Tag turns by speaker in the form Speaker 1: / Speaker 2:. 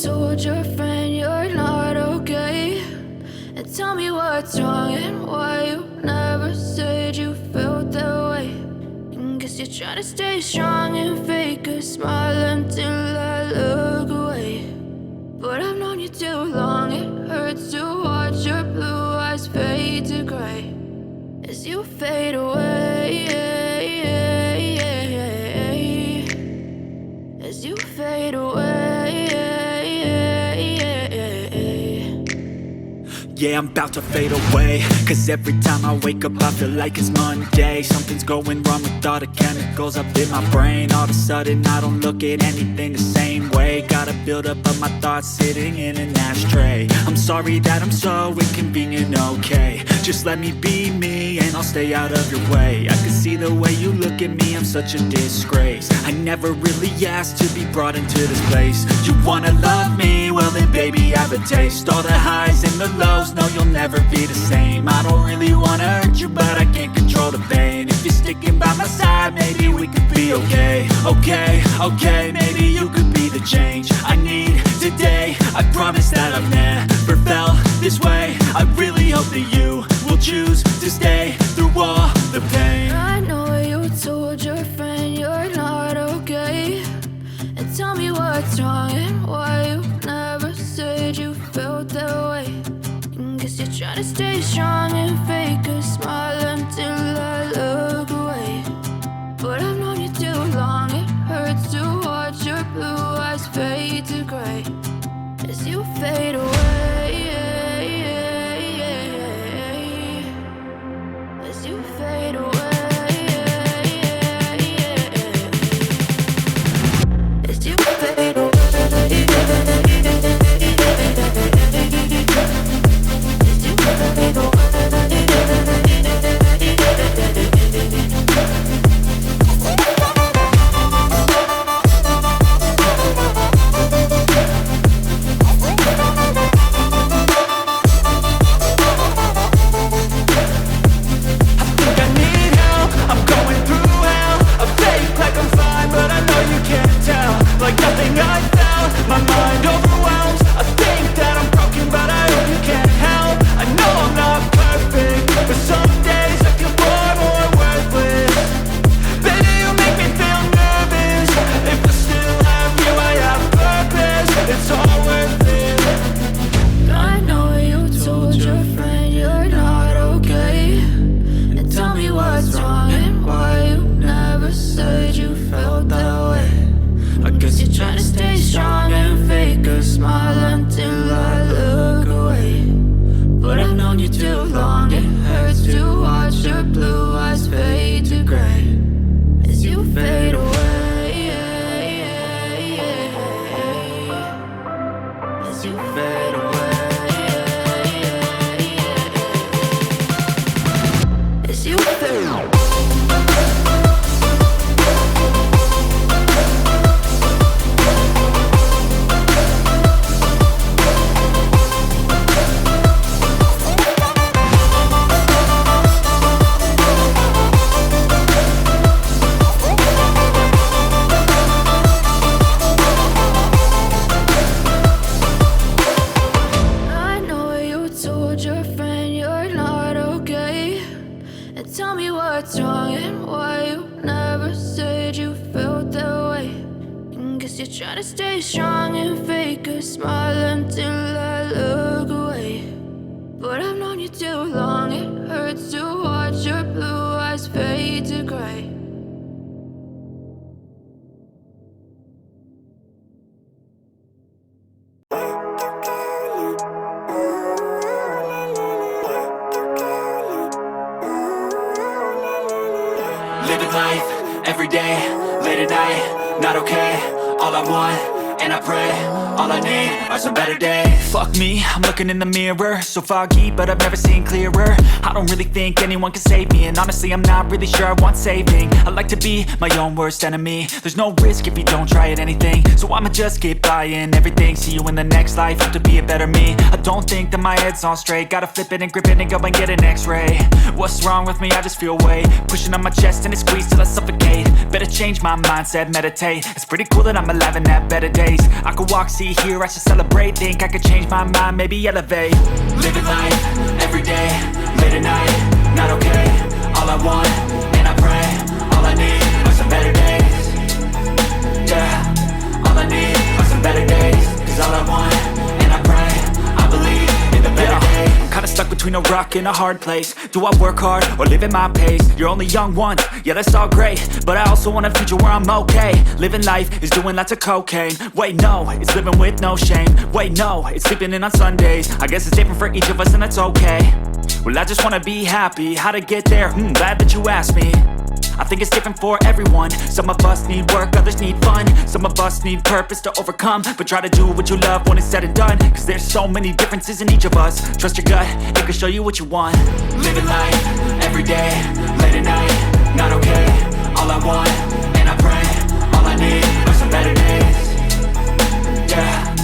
Speaker 1: told your friend you're not okay, and tell me what's wrong and why you never said you felt that way. And guess you're trying to stay strong and fake a smile until I look away. But I've known you too long, it hurts to watch your blue eyes fade to gray as you fade away, as you fade away.
Speaker 2: Yeah, I'm about to fade away, cause every time I wake up I feel like it's Monday. Something's going wrong with all the chemicals up in my brain. All of a sudden I don't look at anything the same way. Got a buildup of my thoughts sitting in an ashtray. I'm sorry that I'm so inconvenient, okay. Just let me be me and I'll stay out of your way. I can see the way you look at me, I'm such a disgrace. I never really asked to be brought into this place. You wanna love me? Well then baby I have a taste. All the highs and the lows, no you'll never be the same. I don't really wanna hurt you but I can't control the pain. If you're sticking by my side maybe we could be okay. Okay, maybe you could be the change I need today. I promise that I've never felt this way. I really hope that you will choose to stay through all the pain.
Speaker 1: I know you told your friend you're not okay, and tell me what's wrong and why you never said you felt that way. And guess you're trying to stay strong and fake a smile until I look away. But I've known you too long, it hurts to watch your blue eyes fade to gray as you fade away, as you fade away, as you fade away.
Speaker 2: Like nothing I felt, my mind overwhelms. I think that I'm broken, but I hope you can't help. I know I'm not perfect, but some days I feel far more worthless. Baby, you make me feel nervous. If I still have you, I have purpose. It's all worth it.
Speaker 1: I know you told your friend you're not okay, and tell me what's wrong and why you never said you felt that way. I guess you're trying to stay strong and fake a smile until I look away. But I've known you too long, it hurts to watch your blue eyes fade to gray as you fade away, as you fade away, as you fade away. What's wrong and why you never said you felt that way. And guess you're trying to stay strong and fake a smile until I look away. But I've known you too long, it hurts to watch your blue eyes fade to gray.
Speaker 2: Living life, every day, late at night, not okay. All I want, and I pray, all I need are some better days. Fuck me, I'm looking in the mirror, so foggy, but I've never seen clearer. I don't really think anyone can save me, and honestly I'm not really sure I want saving. I like to be my own worst enemy. There's no risk if you don't try at anything, so I'ma just keep buying everything. See you in the next life, have to be a better me. I don't think that my head's on straight, gotta flip it and grip it and go and get an x-ray. What's wrong with me? I just feel weight pushing on my chest and it squeezes till I suffocate. Better change my mindset, meditate. It's pretty cool that I'm alive and have better days. days. I could walk, see, hear, I should celebrate. Think I could change my mind, maybe elevate. Living life, everyday, late at night, not okay. All I want, and I pray, all I need are some better days. Yeah, all I need are some better days. Cause all I want, and I pray, I believe in the better days. I'm kinda stuck between a rock and a hard place. Do I work hard or live at my pace? You're only young once, yeah that's all great, but I also want a future where I'm okay. Living life is doing lots of cocaine. Wait no, it's living with no shame. Wait no, it's sleeping in on Sundays. I guess it's different for each of us and that's okay. Well I just wanna be happy, how to get there? Glad that you asked me. I think it's different for everyone. Some of us need work, others need fun. Some of us need purpose to overcome. But try to do what you love when it's said and done. Cause there's so many differences in each of us. Trust your gut, it can show you what you want. Living life, everyday, late at night, not okay. All I want, and I pray, all I need are some better days. Yeah.